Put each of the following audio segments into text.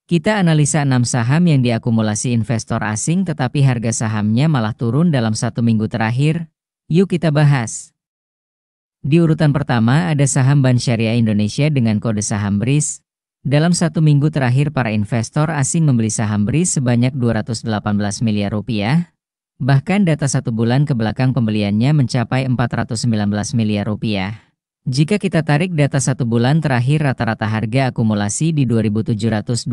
Kita analisa 6 saham yang diakumulasi investor asing tetapi harga sahamnya malah turun dalam 1 minggu terakhir. Yuk kita bahas. Di urutan pertama ada saham Bank Syariah Indonesia dengan kode saham BRIS. Dalam 1 minggu terakhir para investor asing membeli saham BRIS sebanyak 218 miliar rupiah. Bahkan data 1 bulan ke belakang pembeliannya mencapai 419 miliar rupiah. Jika kita tarik data 1 bulan terakhir rata-rata harga akumulasi di 2.726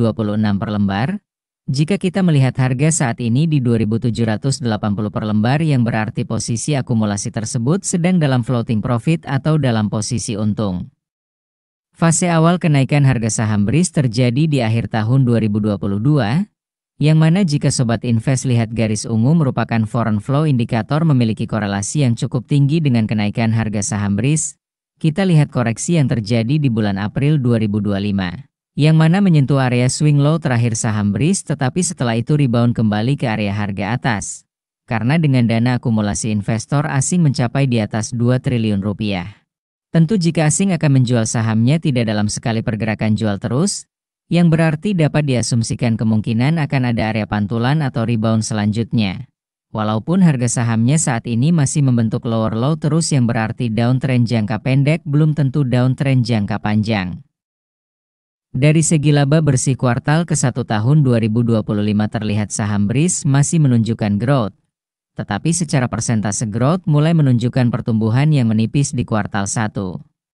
per lembar. Jika kita melihat harga saat ini di 2.780 per lembar yang berarti posisi akumulasi tersebut sedang dalam floating profit atau dalam posisi untung. Fase awal kenaikan harga saham BRIS terjadi di akhir tahun 2022, yang mana jika Sobat Invest lihat garis ungu merupakan foreign flow indikator memiliki korelasi yang cukup tinggi dengan kenaikan harga saham BRIS. Kita lihat koreksi yang terjadi di bulan April 2025, yang mana menyentuh area swing low terakhir saham BRIS tetapi setelah itu rebound kembali ke area harga atas. Karena dengan dana akumulasi investor asing mencapai di atas 2 triliun rupiah. Tentu jika asing akan menjual sahamnya tidak dalam sekali pergerakan jual terus, yang berarti dapat diasumsikan kemungkinan akan ada area pantulan atau rebound selanjutnya. Walaupun harga sahamnya saat ini masih membentuk lower low terus yang berarti downtrend jangka pendek belum tentu downtrend jangka panjang. Dari segi laba bersih kuartal ke-1 tahun 2025 terlihat saham BRIS masih menunjukkan growth. Tetapi secara persentase growth mulai menunjukkan pertumbuhan yang menipis di kuartal 1.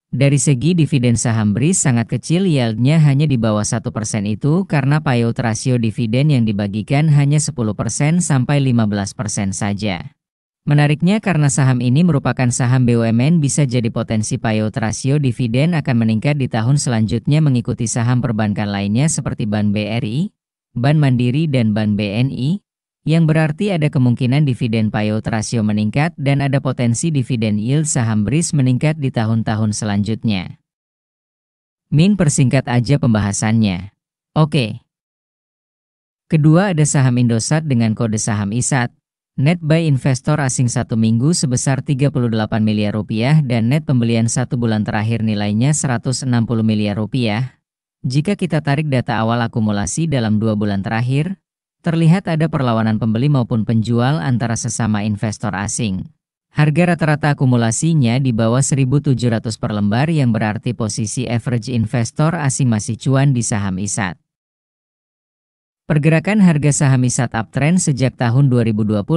Dari segi dividen saham BRIS sangat kecil, yieldnya hanya di bawah 1% itu karena payout rasio dividen yang dibagikan hanya 10% sampai 15% saja. Menariknya karena saham ini merupakan saham BUMN bisa jadi potensi payout rasio dividen akan meningkat di tahun selanjutnya mengikuti saham perbankan lainnya seperti Bank BRI, Bank Mandiri dan Bank BNI. Yang berarti ada kemungkinan dividen payout rasio meningkat dan ada potensi dividen yield saham BRIS meningkat di tahun-tahun selanjutnya. Min persingkat aja pembahasannya. Oke. Kedua ada saham Indosat dengan kode saham ISAT. Net buy investor asing 1 minggu sebesar 38 miliar rupiah dan net pembelian 1 bulan terakhir nilainya 160 miliar rupiah. Jika kita tarik data awal akumulasi dalam 2 bulan terakhir, terlihat ada perlawanan pembeli maupun penjual antara sesama investor asing. Harga rata-rata akumulasinya di bawah 1.700 per lembar yang berarti posisi average investor asing masih cuan di saham ISAT. Pergerakan harga saham ISAT uptrend sejak tahun 2020.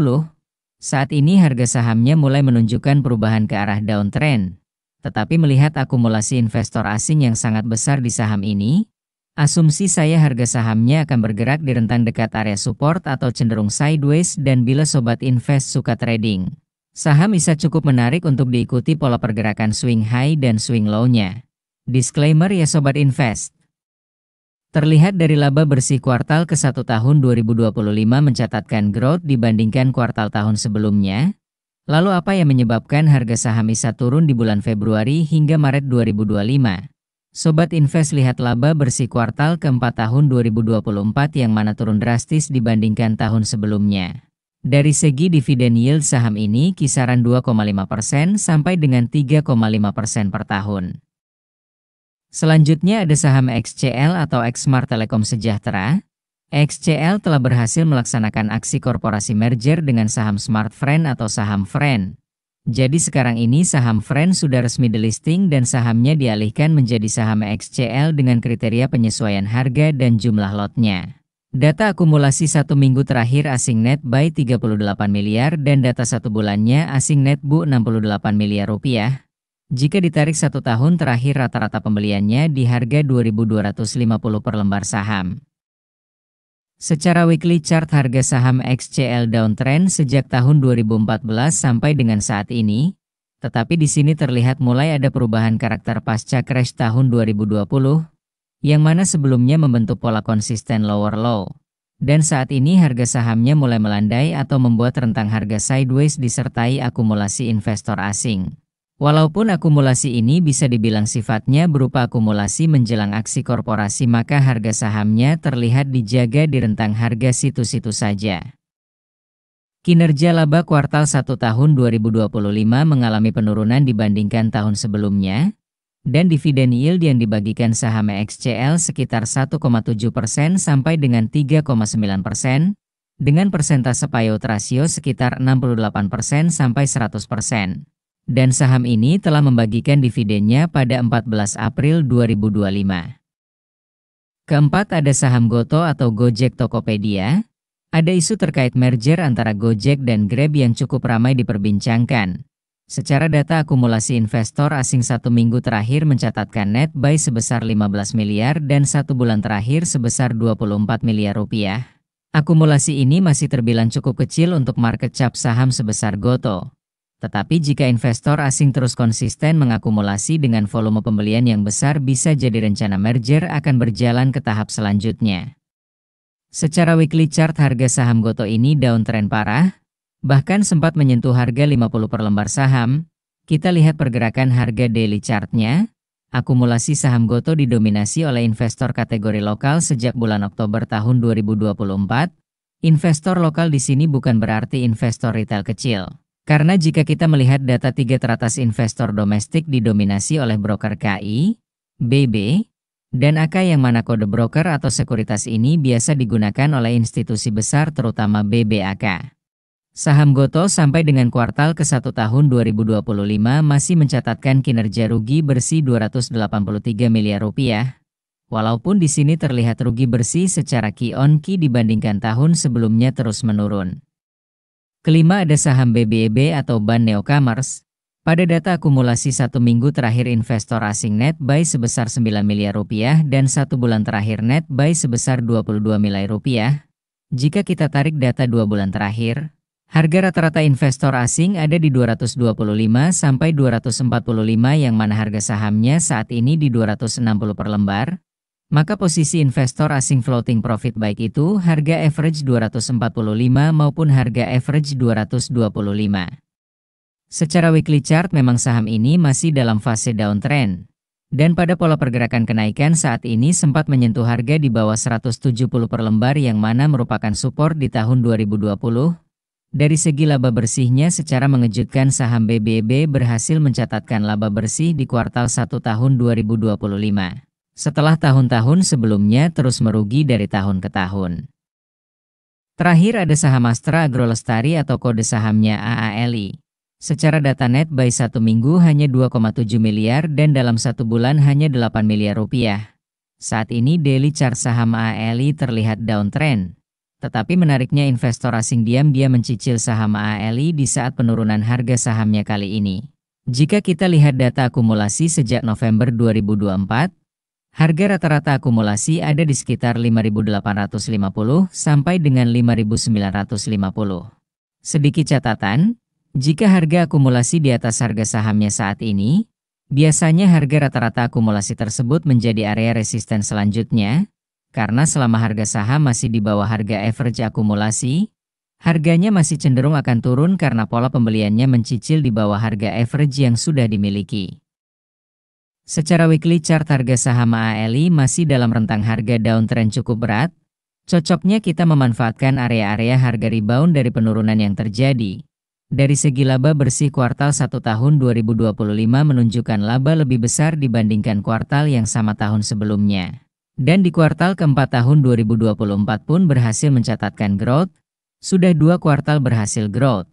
Saat ini harga sahamnya mulai menunjukkan perubahan ke arah downtrend. Tetapi melihat akumulasi investor asing yang sangat besar di saham ini, asumsi saya harga sahamnya akan bergerak di rentang dekat area support atau cenderung sideways dan bila Sobat Invest suka trading, saham ISAT cukup menarik untuk diikuti pola pergerakan swing high dan swing low-nya. Disclaimer ya Sobat Invest. Terlihat dari laba bersih kuartal ke-1 tahun 2025 mencatatkan growth dibandingkan kuartal tahun sebelumnya. Lalu apa yang menyebabkan harga saham ISAT turun di bulan Februari hingga Maret 2025? Sobat Invest lihat laba bersih kuartal keempat tahun 2024 yang mana turun drastis dibandingkan tahun sebelumnya. Dari segi dividen yield saham ini kisaran 2,5% sampai dengan 3,5% per tahun. Selanjutnya ada saham XCL atau Xmart Telekom Sejahtera. XCL telah berhasil melaksanakan aksi korporasi merger dengan saham Smartfren atau saham Fren. Jadi sekarang ini saham Fren sudah resmi delisting dan sahamnya dialihkan menjadi saham XCL dengan kriteria penyesuaian harga dan jumlah lotnya. Data akumulasi 1 minggu terakhir asing net buy 38 miliar dan data 1 bulannya asing net bu 68 miliar rupiah. Jika ditarik 1 tahun terakhir rata-rata pembeliannya di harga 2.250 per lembar saham. Secara weekly chart harga saham XCL downtrend sejak tahun 2014 sampai dengan saat ini, tetapi di sini terlihat mulai ada perubahan karakter pasca crash tahun 2020, yang mana sebelumnya membentuk pola konsisten lower low. Dan saat ini harga sahamnya mulai melandai atau membuat rentang harga sideways disertai akumulasi investor asing. Walaupun akumulasi ini bisa dibilang sifatnya berupa akumulasi menjelang aksi korporasi, maka harga sahamnya terlihat dijaga di rentang harga situ-situ saja. Kinerja laba kuartal 1 tahun 2025 mengalami penurunan dibandingkan tahun sebelumnya. Dan dividen yield yang dibagikan saham XCL sekitar 1,7% sampai dengan 3,9%, dengan persentase payout ratio sekitar 68% sampai 100%. Dan saham ini telah membagikan dividennya pada 14 April 2025. Keempat, ada saham Goto atau Gojek Tokopedia. Ada isu terkait merger antara Gojek dan Grab yang cukup ramai diperbincangkan. Secara data akumulasi investor asing 1 minggu terakhir mencatatkan net buy sebesar 15 miliar dan 1 bulan terakhir sebesar 24 miliar rupiah. Akumulasi ini masih terbilang cukup kecil untuk market cap saham sebesar Goto. Tetapi jika investor asing terus konsisten mengakumulasi dengan volume pembelian yang besar, bisa jadi rencana merger akan berjalan ke tahap selanjutnya. Secara weekly chart, harga saham Goto ini downtrend parah, bahkan sempat menyentuh harga 50 per lembar saham. Kita lihat pergerakan harga daily chartnya. Akumulasi saham Goto didominasi oleh investor kategori lokal sejak bulan Oktober tahun 2024. Investor lokal di sini bukan berarti investor retail kecil. Karena jika kita melihat data 3 teratas investor domestik didominasi oleh broker KI, BB, dan AK, yang mana kode broker atau sekuritas ini biasa digunakan oleh institusi besar terutama BBAK. Saham Goto sampai dengan kuartal ke-1 tahun 2025 masih mencatatkan kinerja rugi bersih 283 miliar rupiah. Walaupun di sini terlihat rugi bersih secara Q on Q dibandingkan tahun sebelumnya terus menurun. Kelima, ada saham BBEB atau Ban Newcomers. Pada data akumulasi 1 minggu terakhir investor asing net buy sebesar 9 miliar rupiah dan 1 bulan terakhir net buy sebesar 22 miliar rupiah. Jika kita tarik data 2 bulan terakhir, harga rata-rata investor asing ada di 225 sampai 245, yang mana harga sahamnya saat ini di 260 per lembar. Maka posisi investor asing floating profit baik itu harga average 245 maupun harga average 225. Secara weekly chart memang saham ini masih dalam fase downtrend. Dan pada pola pergerakan kenaikan saat ini sempat menyentuh harga di bawah 170 per lembar, yang mana merupakan support di tahun 2020. Dari segi laba bersihnya secara mengejutkan saham BBB berhasil mencatatkan laba bersih di kuartal 1 tahun 2025. Setelah tahun-tahun sebelumnya terus merugi dari tahun ke tahun. Terakhir, ada saham Astra Agrolestari atau kode sahamnya AALI. Secara data net buy 1 minggu hanya 2,7 miliar dan dalam 1 bulan hanya 8 miliar rupiah. Saat ini daily chart saham AALI terlihat downtrend. Tetapi menariknya investor asing diam-diam mencicil saham AALI di saat penurunan harga sahamnya kali ini. Jika kita lihat data akumulasi sejak November 2024, harga rata-rata akumulasi ada di sekitar 5.850 sampai dengan 5.950. Sedikit catatan, jika harga akumulasi di atas harga sahamnya saat ini, biasanya harga rata-rata akumulasi tersebut menjadi area resisten selanjutnya, karena selama harga saham masih di bawah harga average akumulasi, harganya masih cenderung akan turun karena pola pembeliannya mencicil di bawah harga average yang sudah dimiliki. Secara weekly chart harga saham AALI masih dalam rentang harga downtrend cukup berat. Cocoknya kita memanfaatkan area-area harga rebound dari penurunan yang terjadi. Dari segi laba bersih kuartal 1 tahun 2025 menunjukkan laba lebih besar dibandingkan kuartal yang sama tahun sebelumnya. Dan di kuartal keempat tahun 2024 pun berhasil mencatatkan growth. Sudah 2 kuartal berhasil growth.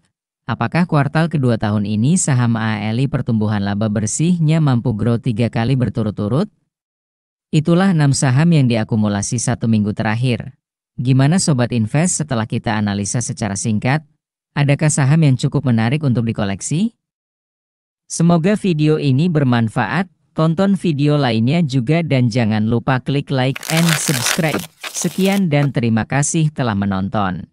Apakah kuartal kedua tahun ini saham AALI pertumbuhan laba bersihnya mampu grow 3 kali berturut-turut? Itulah 6 saham yang diakumulasi 1 minggu terakhir. Gimana Sobat Invest setelah kita analisa secara singkat? Adakah saham yang cukup menarik untuk dikoleksi? Semoga video ini bermanfaat. Tonton video lainnya juga dan jangan lupa klik like and subscribe. Sekian dan terima kasih telah menonton.